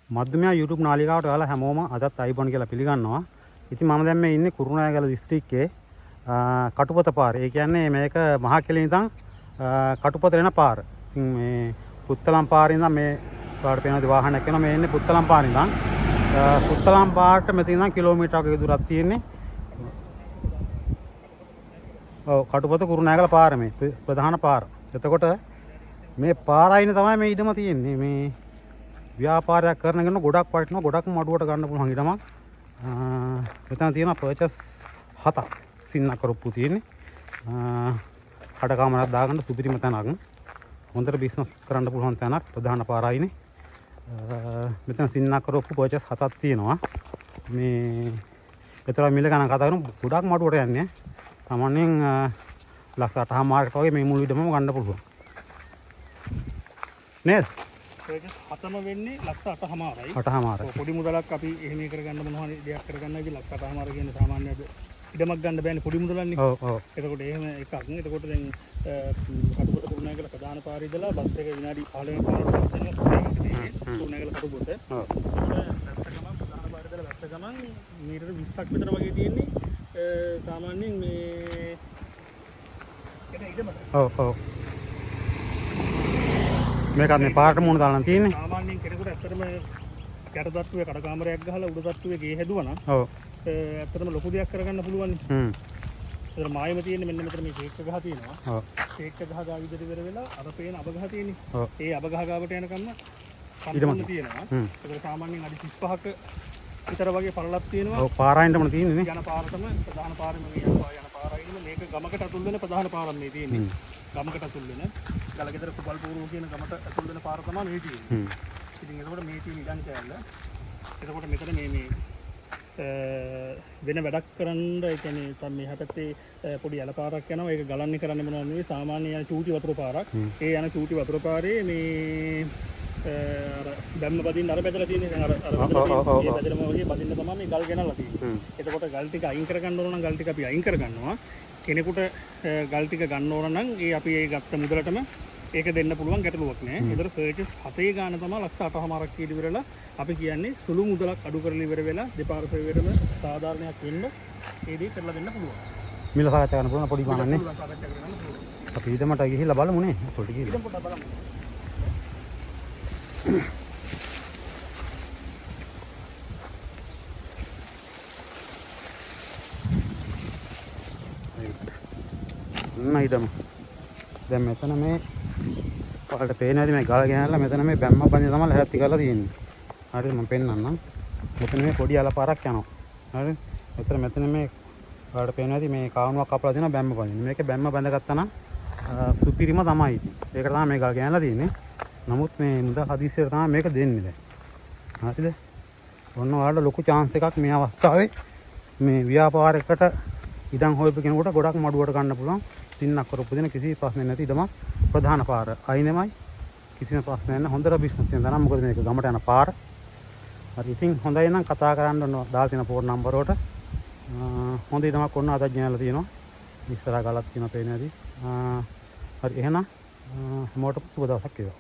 මධ්‍යමයා YouTube නාලිකාවට ඔයාලා හැමෝම අදත් අයිබෝන් කියලා පිළිගන්නවා. ඉතින් මම දැන් මේ ඉන්නේ කුරුණෑගල දිස්ත්‍රික්කයේ කටුපත පාරේ. ඒ කියන්නේ මේක මහකෙලින් ඉඳන් කටුපත යන පාර. ඉතින් මේ පුත්තලම් පාරේ ඉඳන් මේ පාරට පේන වාහනයක් යනවා. මේ ඉන්නේ පුත්තලම් පාරේ ඉඳන්. පුත්තලම් පාරට මෙතන ඉඳන් කිලෝමීටරක දුරක් තියෙන්නේ. ඔව් කටුපත කුරුණෑගල පාර මේ ප්‍රධාන පාර. එතකොට මේ පාරයිනේ තමයි මේ ඉඩම තියෙන්නේ. මේ ව්‍යාපාරයක් කරන කෙනෙක් ගොඩක් වටිනවා, ගොඩක් මඩුවට ගන්න පුළුවන් ඉඩමක්. මෙතන තියෙනවා පර්චස් 7ක් සින්නක් කරපු තියෙන්නේ. කඩකාමරක් දාගන්න සුපිරිම තැනක්. හොඳට බිස්නස් කරන්න පුළුවන් තැනක් ප්‍රධාන පාරයිනේ. මෙතන සින්නක් කරපු පර්චස් 7ක් තියෙනවා. මේ ඒතර මිල ගණන් කතා කරමු ගොඩක් මඩුවට යන්නේ. සාමාන්‍යයෙන් ලක්ෂ 8 මාර්කට් වගේ මේ මුළු ඉඩමම ගන්න පුළුවන්. නේද? පර්චස් 7ම වෙන්නේ ලක්ෂ 8මාරයි. 8මාරයි. පොඩි මුදලක් අපි එහෙම කරගන්න මොනවා හරි දෙයක් කරගන්න ඉතින් ලක්ෂ 8මාර කියන සාමාන්‍ය ඉඩමක් ගන්න බෑනේ පොඩි මුදලන්නේ. ඔව් ඔව්. එතකොට එහෙම එකක්. එතකොට දැන් කටුපත කුරුණෑගල ප්‍රධාන පාරේ ඉඳලා බස් එක විනාඩි 15 පාරකට පස්සේ කුරුණෑගල කටුපත. ඔව්. ප්‍රධාන පාරේ ඉඳලා වැස්ස ගමන් මීටර 20ක් විතර වගේ තියෙන්නේ සාමාන්‍යයෙන් මේ එතන ඉඩමට. ඔව් ඔව්. මේකත් මේ පාරට මුණ දාලා තියෙන්නේ. සාමාන්‍යයෙන් කෙනෙකුට ඇත්තටම යට තට්ටුවේ කඩකාමරයක් ගහලා උඩ තට්ටුවේ ගේ හැදුවා නම් ඔව්. ඇත්තටම ලොකු දෙයක් කරගන්න පුළුවන්. ඒතර මායෙම තියෙන්නේ මෙන්න මෙතන මේ ෂේක් එක ගහ තියෙනවා. ඔව්. ෂේක් එක ගහ ගාව විදිහට ඉවර වෙලා අර පේන අබ ගහ තියෙන්නේ. ඔව්. ඒ අබ ගහ ගාවට යනකම්ම සම්පූර්ණ තියෙනවා. ඒතර සාමාන්‍යයෙන් අඩි 35ක විතර වගේ පළලක් තියෙනවා. ඔව් පාරයින්ටම තියෙන්නේ නේ. යන පාරටම ප්‍රධාන පාරේ මේ යන පාරයින්ම මේක ගමකට අතුල් වෙන ප්‍රධාන පාරක් මේ තියෙන්නේ. ගමකට අතුල් වෙන ගලගෙදර කුපල්පූරුව කියන ගමට අතුල් වෙන පාර තමයි මේ තියෙන්නේ. ඉතින් එතකොට මේ තියෙන ඉඩම් කෑල්ල. එතකොට මෙතන මේ වෙන වැඩක් කරන්න ඒ කියන්නේ තම මේ හැපැත්තේ පොඩි යල පාරක් යනවා. ඒක ගලන්නේ කරන්නේ මොනවද නෙවෙයි සාමාන්‍ය යන චූටි වතුර පාරක්. ඒ යන චූටි වතුර පාරේ මේ අර බැම්ම බදින්න අර බැදලා තියෙන්නේ දැන් අර බැදලම වගේ බදින්න තමයි මේ ගල් ගෙනල්ලා තියෙන්නේ. එතකොට ගල් ටික අයින් කරගන්න ඕන නම් ගල් ටික අපි අයින් කරගන්නවා. කෙනෙකුට ගල් ටික ගන්න ඕන නම් ඒ අපි ඒ ගත්ත මුදලටම ඒක දෙන්න පුළුවන් ගැටලුවක් නෑ. ඒතර පර්චස් 7 ගාන තමයි ලක්ෂ 8මාරක් කීඩ ඉවරලා අපි කියන්නේ සුළු මුදලක් අඩු කරලා ඉවර වෙලා දෙපාර්ශ්වයකටම සාධාරණයක් වෙන්න ඒ දේ කරලා දෙන්න පුළුවන්. මිල සාකච්ඡා කරන්න පුළුවන් පොඩි ගානක් නේ. අපි ඊදමට ගිහිල්ලා බලමු නේ. පොඩි ගිහිල්ලා. ඊදම පොඩ්ඩක් බලමු. නයිදම දැන් මෙතන මේ ඔයාලට පේන්නේ නැති මේ ගල ගෙනල්ලා මෙතන මේ බැම්ම බඳින තමයි ලැහැත්ති කරලා තියෙන්නේ. හරිද මම පෙන්නන්නම්. මෙතන මේ පොඩි අල පාරක් යනවා. හරිද? මෙතන මේ ඔයාලට පේන්නේ නැති මේ කාවුණුවක් කපලා දෙනවා බැම්ම බඳින්න. මේක බැම්ම බඳගත්තා නම් සුපිරිම තමයි ඉතින්. ඒකට තමයි මේ ගල ගෙනල්ලා තියෙන්නේ. නමුත් මේ මුදල් හදිස්සියට තමයි මේක දෙන්නේ දැන්. හරිද? ඔන්න ඔයාලට ලොකු chance එකක් මේ අවස්ථාවේ මේ ව්‍යාපාරයකට ඉඩම් හොයපු කෙනෙකුට ගොඩක් මඩුවට ගන්න පුළුවන්. සින්නක් කරපු දෙන කිසි ප්‍රශ්නයක් නැති ඉඩම ප්‍රධාන පාර අයිනෙමයි කිසිම ප්‍රශ්නයක් නැහැ. හොඳට බිස්නස් කරනවා නම් මොකද මේක ගමට යන පාර. හරි ඉතින් හොඳයි නම් කතා කරන්න ඕන දාලා තියෙන ෆෝන් නම්බර වලට. හොඳ ඉඩමක් ඔන්න අදත් ගෙනල්ලා තියෙනවා. ඉස්සරහ ගලක් තියෙනවා පේන්නේ නැති. හරි එහෙනම් හැමෝටම සුබ දවසක් වේවා.